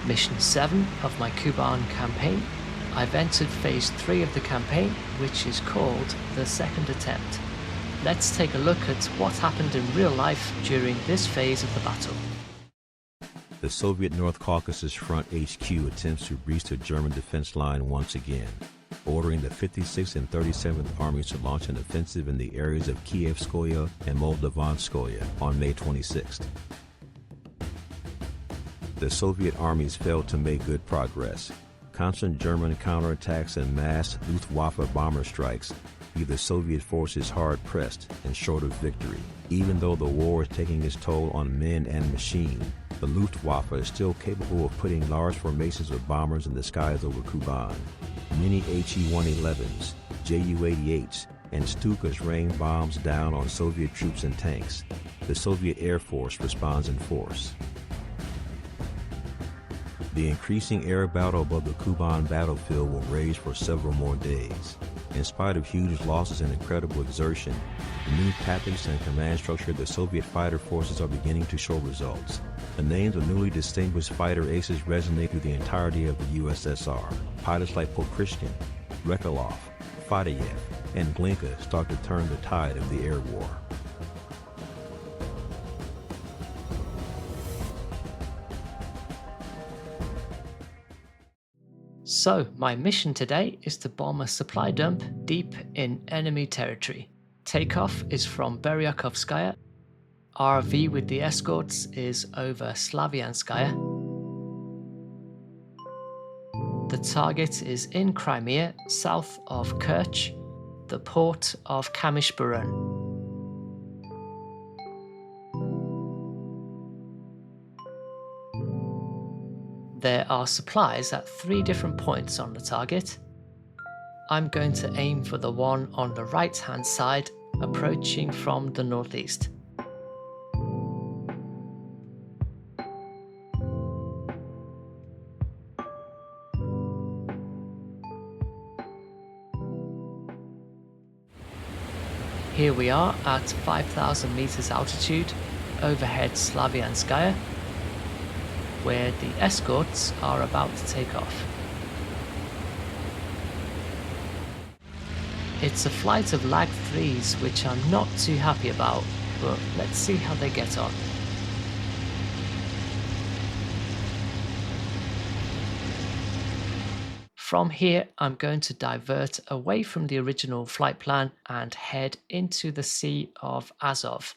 Mission 7 of my Kuban campaign. I've entered Phase 3 of the campaign, which is called the Second Attempt. Let's take a look at what happened in real life during this phase of the battle. The Soviet North Caucasus Front HQ attempts to breach the German defense line once again, ordering the 56th and 37th Armies to launch an offensive in the areas of Kievskoye and Moldovanskoye on May 26th. The Soviet armies failed to make good progress. Constant German counterattacks and mass Luftwaffe bomber strikes leave the Soviet forces hard-pressed and short of victory. Even though the war is taking its toll on men and machine, the Luftwaffe is still capable of putting large formations of bombers in the skies over Kuban. Many He-111s, Ju-88s, and Stukas rain bombs down on Soviet troops and tanks. The Soviet Air Force responds in force. The increasing air battle above the Kuban battlefield will rage for several more days. In spite of huge losses and incredible exertion, the new tactics and command structure of the Soviet fighter forces are beginning to show results. The names of newly distinguished fighter aces resonate through the entirety of the USSR. Pilots like Pokrishkin, Rekalov, Fadeyev, and Glinka start to turn the tide of the air war. So, my mission today is to bomb a supply dump deep in enemy territory. Takeoff is from Beryakovskaya. RV with the escorts is over Slavianskaya. The target is in Crimea, south of Kerch, the port of Kamysh-Burun. There are supplies at 3 different points on the target. I'm going to aim for the one on the right hand side, approaching from the northeast. Here we are at 5,000 meters altitude, overhead Slavianskaya, where the escorts are about to take off. It's a flight of lag 3s, which I'm not too happy about, but let's see how they get on. From here, I'm going to divert away from the original flight plan and head into the Sea of Azov.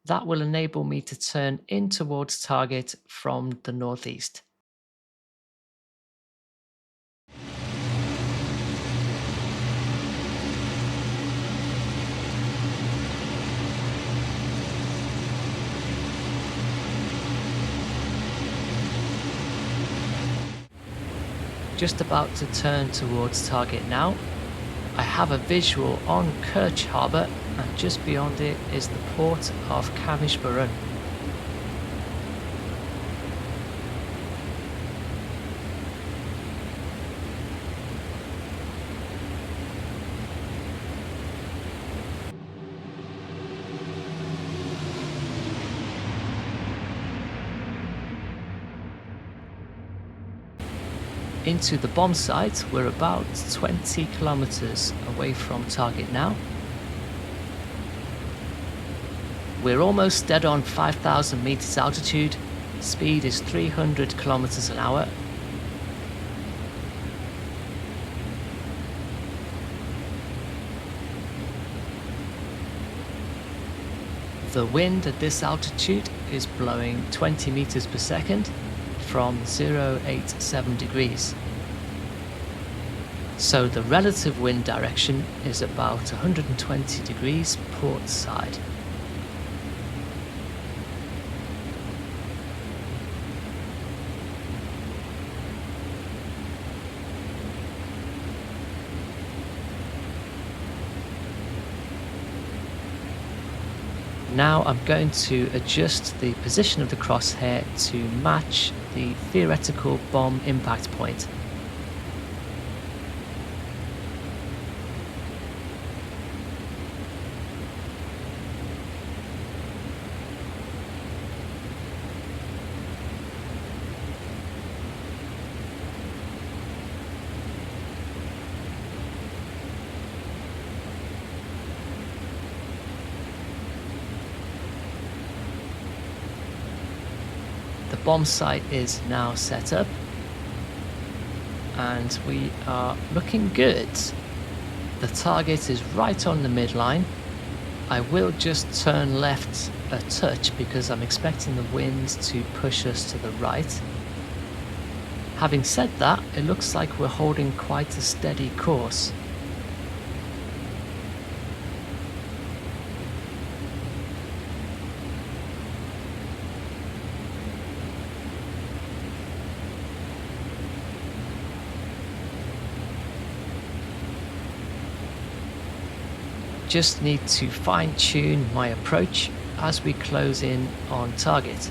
That will enable me to turn in towards target from the northeast. Just about to turn towards target now. I have a visual on Kerch harbour, and just beyond it is the port of Kamysh-Burun. Into the bomb site, we're about 20 kilometers away from target now. We're almost dead on 5,000 meters altitude, speed is 300 kilometers an hour. The wind at this altitude is blowing 20 meters per second from 087 degrees. So the relative wind direction is about 120 degrees port side. Now I'm going to adjust the position of the crosshair to match the theoretical bomb impact point. bomb site is now set up and we are looking good. The target is right on the midline. I will just turn left a touch because I'm expecting the wind to push us to the right. Having said that, it looks like we're holding quite a steady course. Just need to fine-tune my approach as we close in on target.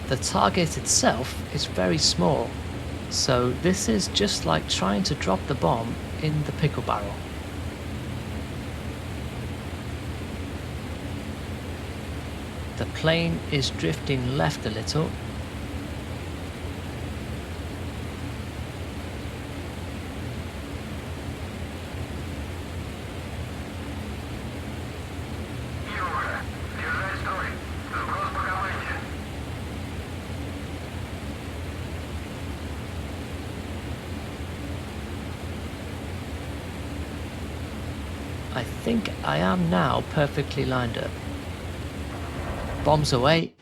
The target itself is very small, so this is just like trying to drop the bomb in the pickle barrel. The plane is drifting left a little. I think I am now perfectly lined up. Bombs away.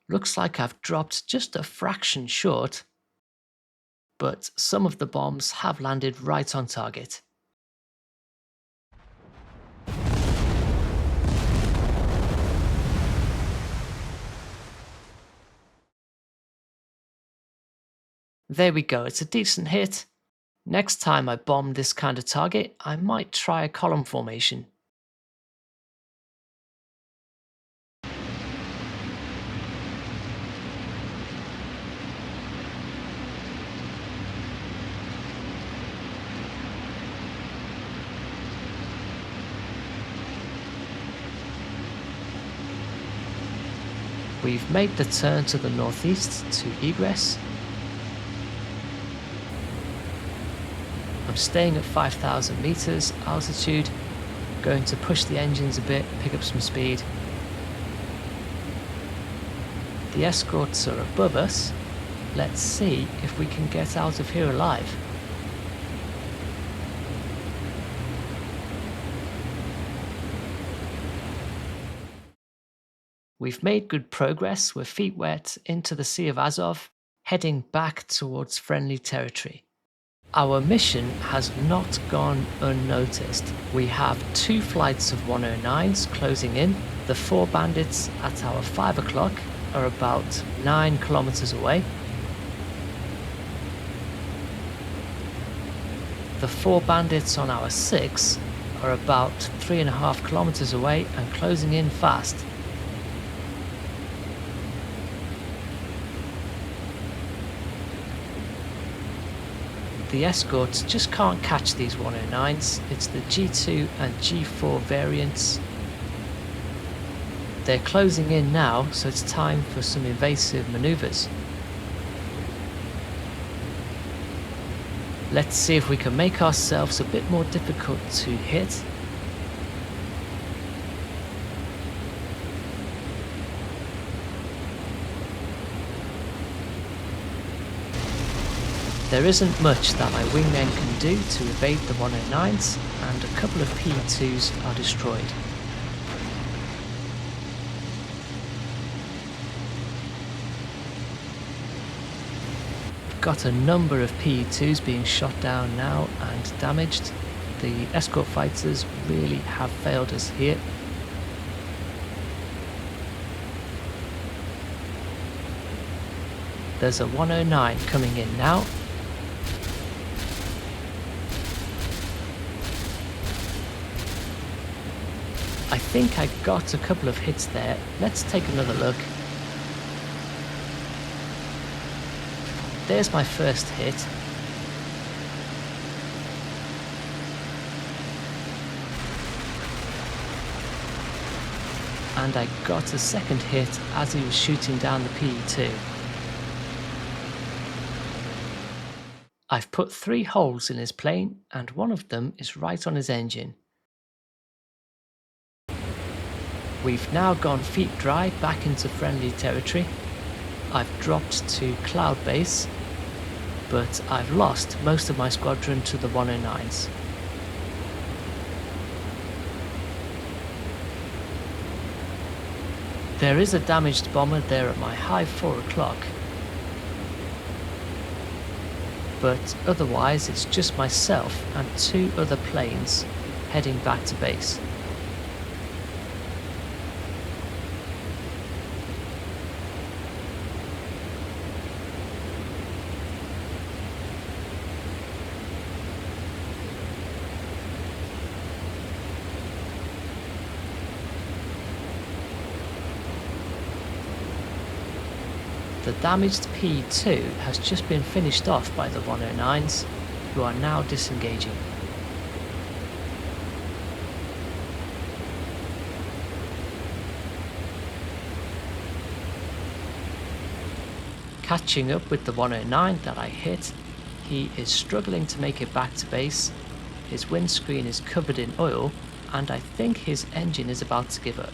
Looks like I've dropped just a fraction short, but some of the bombs have landed right on target. There we go, it's a decent hit. Next time I bomb this kind of target, I might try a column formation. We've made the turn to the northeast to Egress. I'm staying at 5,000 meters altitude, going to push the engines a bit, pick up some speed. The escorts are above us. Let's see if we can get out of here alive. We've made good progress, we're feet wet into the Sea of Azov, heading back towards friendly territory. Our mission has not gone unnoticed. We have 2 flights of 109s closing in. The 4 bandits at our 5 o'clock are about 9 kilometers away. The 4 bandits on our 6 are about 3.5 kilometers away and closing in fast. The escorts just can't catch these 109s. It's the G2 and G4 variants. They're closing in now, so it's time for some evasive maneuvers. Let's see if we can make ourselves a bit more difficult to hit. There isn't much that my wingmen can do to evade the 109s, and a couple of Pe-2s are destroyed. We've got a number of Pe-2s being shot down now and damaged. The escort fighters really have failed us here. There's a 109 coming in now. I think I got a couple of hits there. Let's take another look. There's my first hit. And I got a second hit as he was shooting down the Pe-2. I've put 3 holes in his plane and one of them is right on his engine. We've now gone feet dry back into friendly territory. I've dropped to cloud base, but I've lost most of my squadron to the 109s. There is a damaged bomber there at my high 4 o'clock. But otherwise it's just myself and 2 other planes heading back to base. The damaged Pe-2 has just been finished off by the 109s, who are now disengaging. Catching up with the 109 that I hit, he is struggling to make it back to base. His windscreen is covered in oil, and I think his engine is about to give up.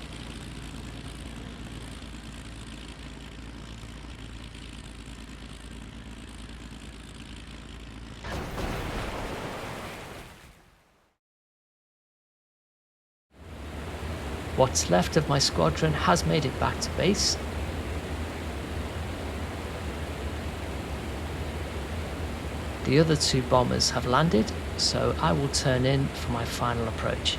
What's left of my squadron has made it back to base. The other 2 bombers have landed, so I will turn in for my final approach.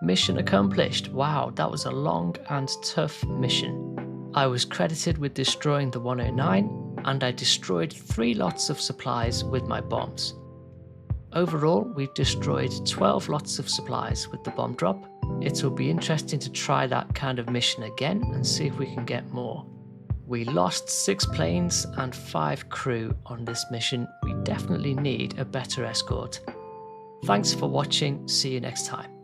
Mission accomplished. Wow, that was a long and tough mission. I was credited with destroying the 109 and I destroyed 3 lots of supplies with my bombs. Overall, we've destroyed 12 lots of supplies with the bomb drop. It will be interesting to try that kind of mission again and see if we can get more. We lost 6 planes and 5 crew on this mission. We definitely need a better escort. Thanks for watching. See you next time.